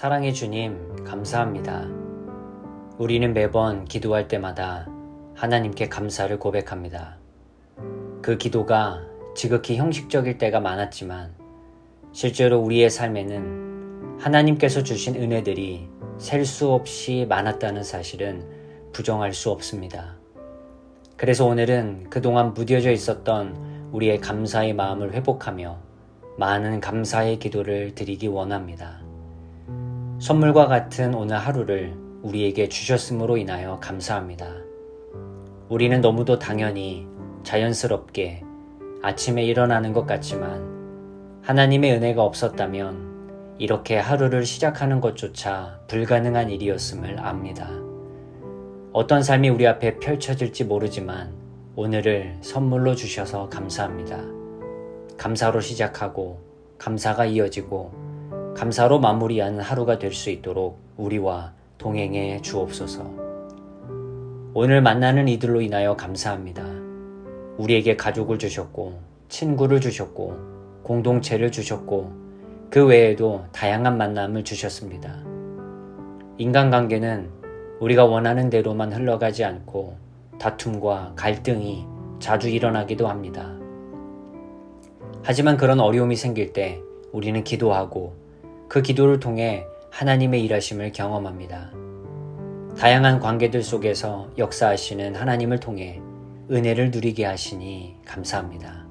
사랑의 주님, 감사합니다. 우리는 매번 기도할 때마다 하나님께 감사를 고백합니다. 그 기도가 지극히 형식적일 때가 많았지만 실제로 우리의 삶에는 하나님께서 주신 은혜들이 셀 수 없이 많았다는 사실은 부정할 수 없습니다. 그래서 오늘은 그동안 무뎌져 있었던 우리의 감사의 마음을 회복하며 많은 감사의 기도를 드리기 원합니다. 선물과 같은 오늘 하루를 우리에게 주셨음으로 인하여 감사합니다. 우리는 너무도 당연히 자연스럽게 아침에 일어나는 것 같지만 하나님의 은혜가 없었다면 이렇게 하루를 시작하는 것조차 불가능한 일이었음을 압니다. 어떤 삶이 우리 앞에 펼쳐질지 모르지만 오늘을 선물로 주셔서 감사합니다. 감사로 시작하고 감사가 이어지고 감사로 마무리하는 하루가 될 수 있도록 우리와 동행해 주옵소서. 오늘 만나는 이들로 인하여 감사합니다. 우리에게 가족을 주셨고 친구를 주셨고 공동체를 주셨고 그 외에도 다양한 만남을 주셨습니다. 인간관계는 우리가 원하는 대로만 흘러가지 않고 다툼과 갈등이 자주 일어나기도 합니다. 하지만 그런 어려움이 생길 때 우리는 기도하고 그 기도를 통해 하나님의 일하심을 경험합니다. 다양한 관계들 속에서 역사하시는 하나님을 통해 은혜를 누리게 하시니 감사합니다.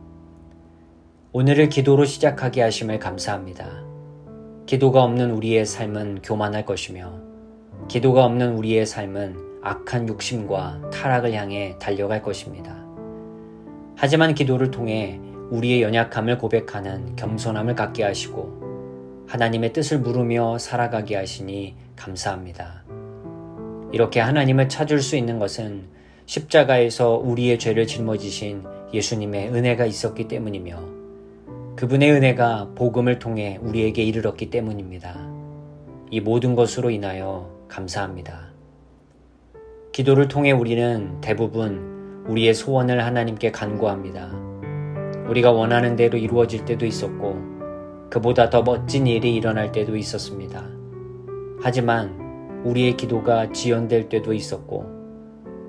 오늘을 기도로 시작하게 하심을 감사합니다. 기도가 없는 우리의 삶은 교만할 것이며 기도가 없는 우리의 삶은 악한 욕심과 타락을 향해 달려갈 것입니다. 하지만 기도를 통해 우리의 연약함을 고백하는 겸손함을 갖게 하시고 하나님의 뜻을 물으며 살아가게 하시니 감사합니다. 이렇게 하나님을 찾을 수 있는 것은 십자가에서 우리의 죄를 짊어지신 예수님의 은혜가 있었기 때문이며 그분의 은혜가 복음을 통해 우리에게 이르렀기 때문입니다. 이 모든 것으로 인하여 감사합니다. 기도를 통해 우리는 대부분 우리의 소원을 하나님께 간구합니다. 우리가 원하는 대로 이루어질 때도 있었고 그보다 더 멋진 일이 일어날 때도 있었습니다. 하지만 우리의 기도가 지연될 때도 있었고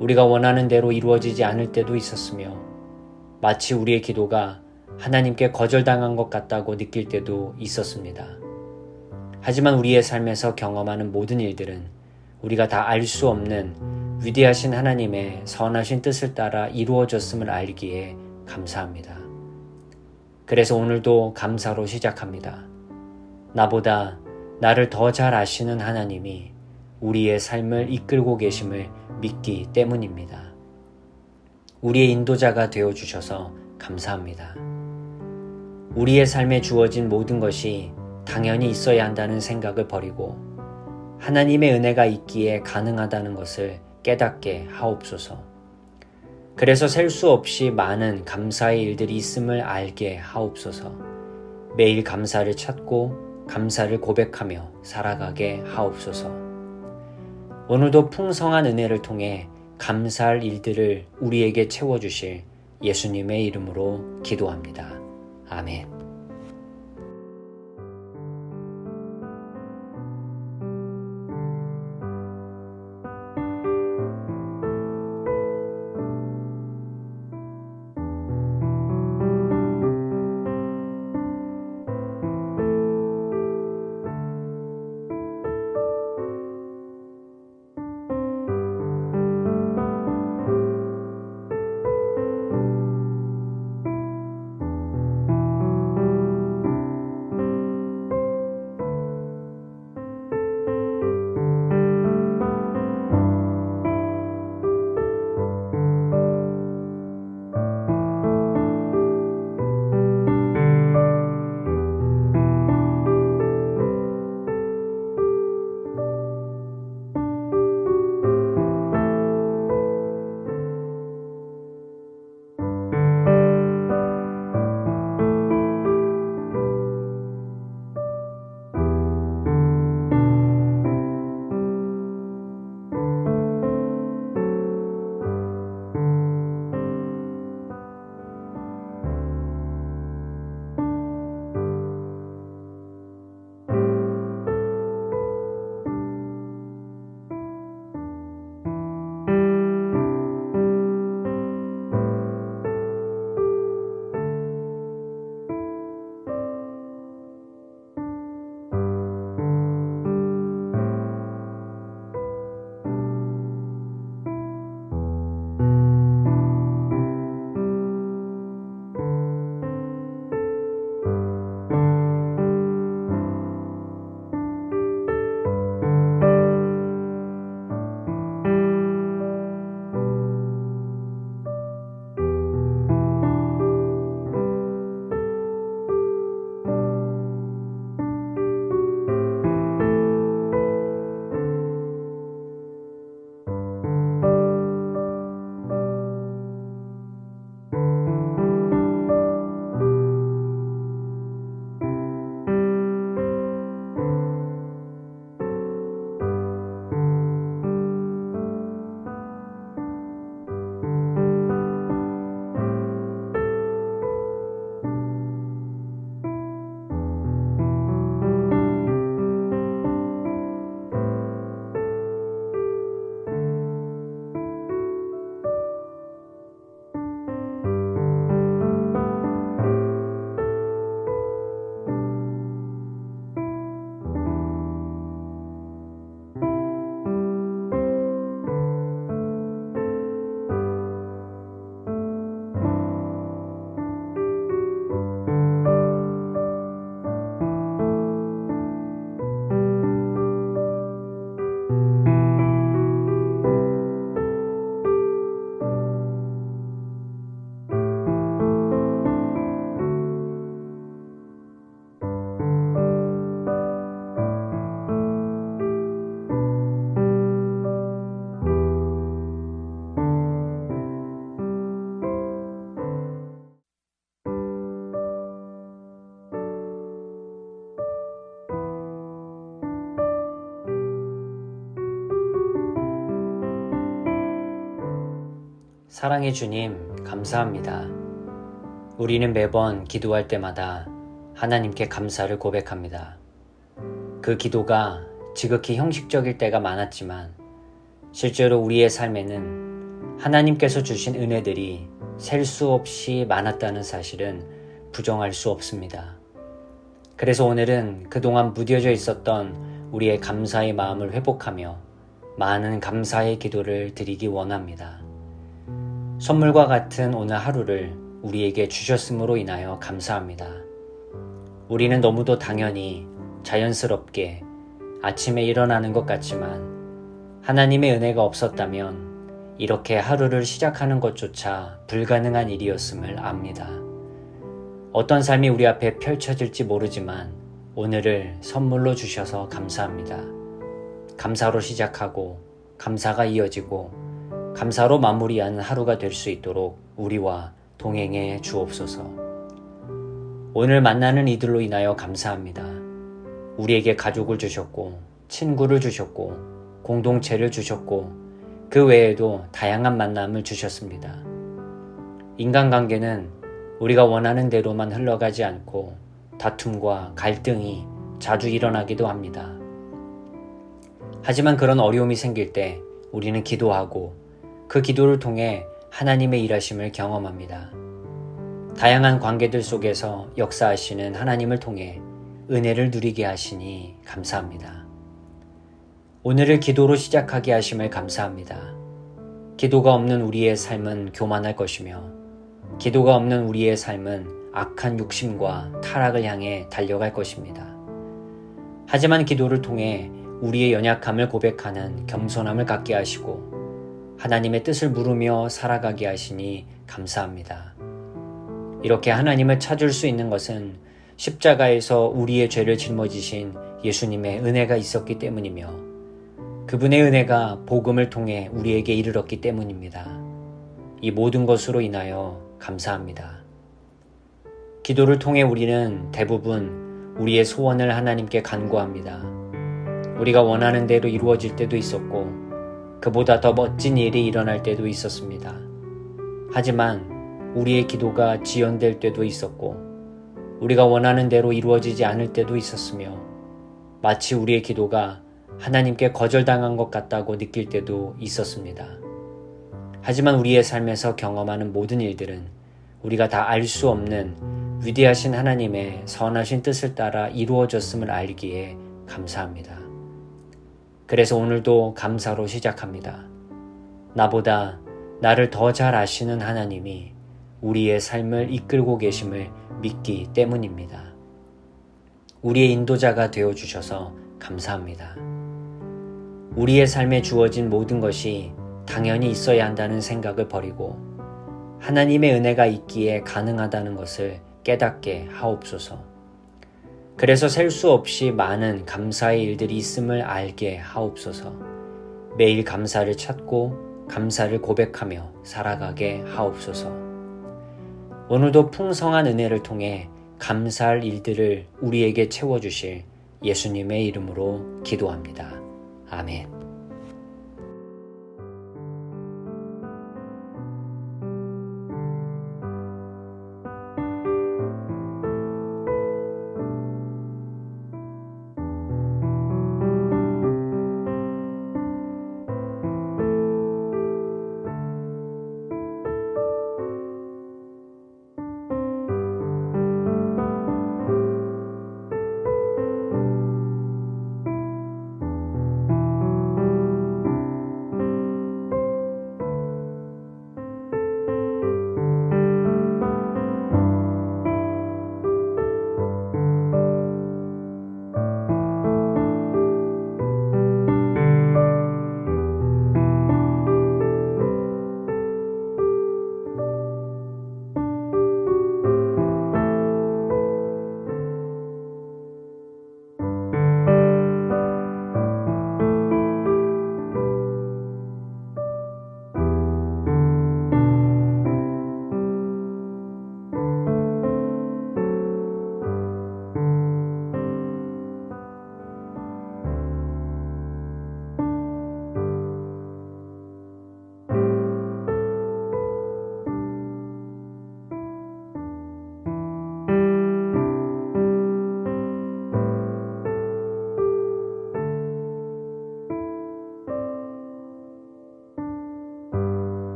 우리가 원하는 대로 이루어지지 않을 때도 있었으며 마치 우리의 기도가 하나님께 거절당한 것 같다고 느낄 때도 있었습니다. 하지만 우리의 삶에서 경험하는 모든 일들은 우리가 다 알 수 없는 위대하신 하나님의 선하신 뜻을 따라 이루어졌음을 알기에 감사합니다. 그래서 오늘도 감사로 시작합니다. 나보다 나를 더 잘 아시는 하나님이 우리의 삶을 이끌고 계심을 믿기 때문입니다. 우리의 인도자가 되어주셔서 감사합니다. 우리의 삶에 주어진 모든 것이 당연히 있어야 한다는 생각을 버리고 하나님의 은혜가 있기에 가능하다는 것을 깨닫게 하옵소서. 그래서 셀 수 없이 많은 감사의 일들이 있음을 알게 하옵소서. 매일 감사를 찾고 감사를 고백하며 살아가게 하옵소서. 오늘도 풍성한 은혜를 통해 감사할 일들을 우리에게 채워주실 예수님의 이름으로 기도합니다. 아멘. 사랑의 주님, 감사합니다. 우리는 매번 기도할 때마다 하나님께 감사를 고백합니다. 그 기도가 지극히 형식적일 때가 많았지만 실제로 우리의 삶에는 하나님께서 주신 은혜들이 셀 수 없이 많았다는 사실은 부정할 수 없습니다. 그래서 오늘은 그동안 무뎌져 있었던 우리의 감사의 마음을 회복하며 많은 감사의 기도를 드리기 원합니다. 선물과 같은 오늘 하루를 우리에게 주셨음으로 인하여 감사합니다. 우리는 너무도 당연히 자연스럽게 아침에 일어나는 것 같지만 하나님의 은혜가 없었다면 이렇게 하루를 시작하는 것조차 불가능한 일이었음을 압니다. 어떤 삶이 우리 앞에 펼쳐질지 모르지만 오늘을 선물로 주셔서 감사합니다. 감사로 시작하고 감사가 이어지고 감사로 마무리하는 하루가 될 수 있도록 우리와 동행해 주옵소서. 오늘 만나는 이들로 인하여 감사합니다. 우리에게 가족을 주셨고 친구를 주셨고 공동체를 주셨고 그 외에도 다양한 만남을 주셨습니다. 인간관계는 우리가 원하는 대로만 흘러가지 않고 다툼과 갈등이 자주 일어나기도 합니다. 하지만 그런 어려움이 생길 때 우리는 기도하고 그 기도를 통해 하나님의 일하심을 경험합니다. 다양한 관계들 속에서 역사하시는 하나님을 통해 은혜를 누리게 하시니 감사합니다. 오늘을 기도로 시작하게 하심을 감사합니다. 기도가 없는 우리의 삶은 교만할 것이며 기도가 없는 우리의 삶은 악한 욕심과 타락을 향해 달려갈 것입니다. 하지만 기도를 통해 우리의 연약함을 고백하는 겸손함을 갖게 하시고 하나님의 뜻을 물으며 살아가게 하시니 감사합니다. 이렇게 하나님을 찾을 수 있는 것은 십자가에서 우리의 죄를 짊어지신 예수님의 은혜가 있었기 때문이며 그분의 은혜가 복음을 통해 우리에게 이르렀기 때문입니다. 이 모든 것으로 인하여 감사합니다. 기도를 통해 우리는 대부분 우리의 소원을 하나님께 간구합니다. 우리가 원하는 대로 이루어질 때도 있었고 그보다 더 멋진 일이 일어날 때도 있었습니다. 하지만 우리의 기도가 지연될 때도 있었고 우리가 원하는 대로 이루어지지 않을 때도 있었으며 마치 우리의 기도가 하나님께 거절당한 것 같다고 느낄 때도 있었습니다. 하지만 우리의 삶에서 경험하는 모든 일들은 우리가 다 알 수 없는 위대하신 하나님의 선하신 뜻을 따라 이루어졌음을 알기에 감사합니다. 그래서 오늘도 감사로 시작합니다. 나보다 나를 더 잘 아시는 하나님이 우리의 삶을 이끌고 계심을 믿기 때문입니다. 우리의 인도자가 되어주셔서 감사합니다. 우리의 삶에 주어진 모든 것이 당연히 있어야 한다는 생각을 버리고 하나님의 은혜가 있기에 가능하다는 것을 깨닫게 하옵소서. 그래서 셀 수 없이 많은 감사의 일들이 있음을 알게 하옵소서. 매일 감사를 찾고 감사를 고백하며 살아가게 하옵소서. 오늘도 풍성한 은혜를 통해 감사할 일들을 우리에게 채워주실 예수님의 이름으로 기도합니다. 아멘.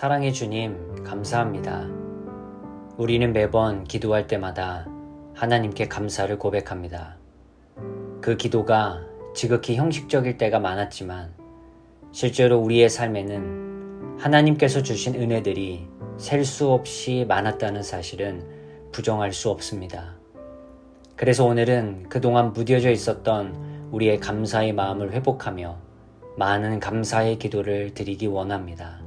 사랑의 주님, 감사합니다. 우리는 매번 기도할 때마다 하나님께 감사를 고백합니다. 그 기도가 지극히 형식적일 때가 많았지만 실제로 우리의 삶에는 하나님께서 주신 은혜들이 셀 수 없이 많았다는 사실은 부정할 수 없습니다. 그래서 오늘은 그동안 무뎌져 있었던 우리의 감사의 마음을 회복하며 많은 감사의 기도를 드리기 원합니다.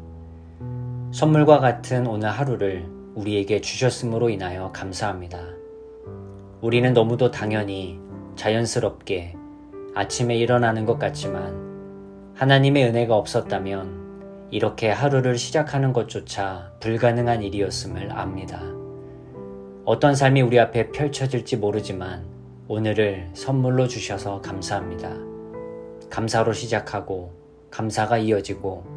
선물과 같은 오늘 하루를 우리에게 주셨음으로 인하여 감사합니다. 우리는 너무도 당연히 자연스럽게 아침에 일어나는 것 같지만 하나님의 은혜가 없었다면 이렇게 하루를 시작하는 것조차 불가능한 일이었음을 압니다. 어떤 삶이 우리 앞에 펼쳐질지 모르지만 오늘을 선물로 주셔서 감사합니다. 감사로 시작하고 감사가 이어지고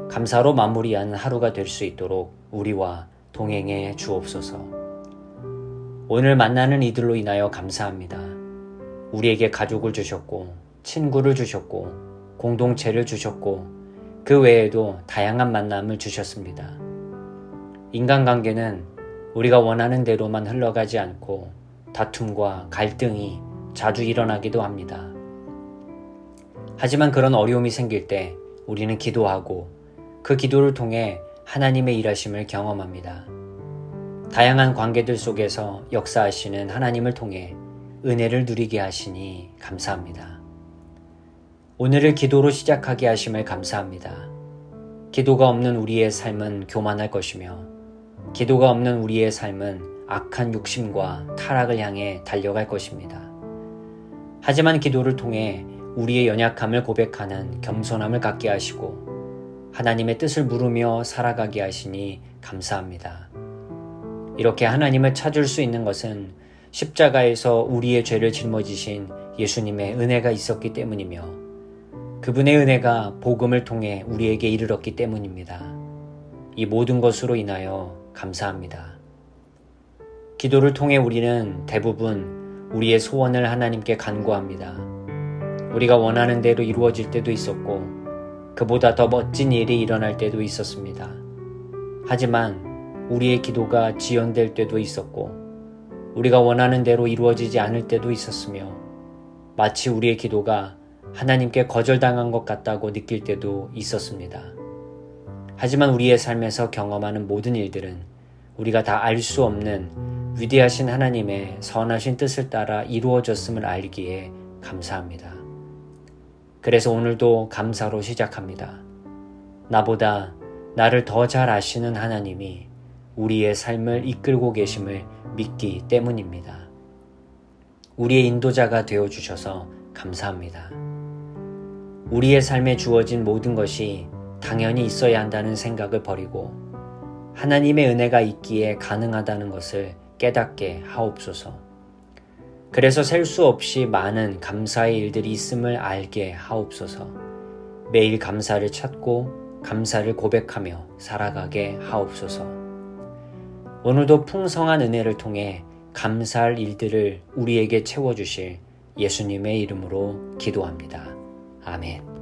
감사로 마무리하는 하루가 될 수 있도록 우리와 동행해 주옵소서. 오늘 만나는 이들로 인하여 감사합니다. 우리에게 가족을 주셨고 친구를 주셨고 공동체를 주셨고 그 외에도 다양한 만남을 주셨습니다. 인간관계는 우리가 원하는 대로만 흘러가지 않고 다툼과 갈등이 자주 일어나기도 합니다. 하지만 그런 어려움이 생길 때 우리는 기도하고 그 기도를 통해 하나님의 일하심을 경험합니다. 다양한 관계들 속에서 역사하시는 하나님을 통해 은혜를 누리게 하시니 감사합니다. 오늘을 기도로 시작하게 하심을 감사합니다. 기도가 없는 우리의 삶은 교만할 것이며 기도가 없는 우리의 삶은 악한 욕심과 타락을 향해 달려갈 것입니다. 하지만 기도를 통해 우리의 연약함을 고백하는 겸손함을 갖게 하시고 하나님의 뜻을 물으며 살아가게 하시니 감사합니다. 이렇게 하나님을 찾을 수 있는 것은 십자가에서 우리의 죄를 짊어지신 예수님의 은혜가 있었기 때문이며 그분의 은혜가 복음을 통해 우리에게 이르렀기 때문입니다. 이 모든 것으로 인하여 감사합니다. 기도를 통해 우리는 대부분 우리의 소원을 하나님께 간구합니다. 우리가 원하는 대로 이루어질 때도 있었고 그보다 더 멋진 일이 일어날 때도 있었습니다. 하지만 우리의 기도가 지연될 때도 있었고 우리가 원하는 대로 이루어지지 않을 때도 있었으며 마치 우리의 기도가 하나님께 거절당한 것 같다고 느낄 때도 있었습니다. 하지만 우리의 삶에서 경험하는 모든 일들은 우리가 다 알 수 없는 위대하신 하나님의 선하신 뜻을 따라 이루어졌음을 알기에 감사합니다. 그래서 오늘도 감사로 시작합니다. 나보다 나를 더 잘 아시는 하나님이 우리의 삶을 이끌고 계심을 믿기 때문입니다. 우리의 인도자가 되어주셔서 감사합니다. 우리의 삶에 주어진 모든 것이 당연히 있어야 한다는 생각을 버리고 하나님의 은혜가 있기에 가능하다는 것을 깨닫게 하옵소서. 그래서 셀 수 없이 많은 감사의 일들이 있음을 알게 하옵소서. 매일 감사를 찾고 감사를 고백하며 살아가게 하옵소서. 오늘도 풍성한 은혜를 통해 감사할 일들을 우리에게 채워주실 예수님의 이름으로 기도합니다. 아멘.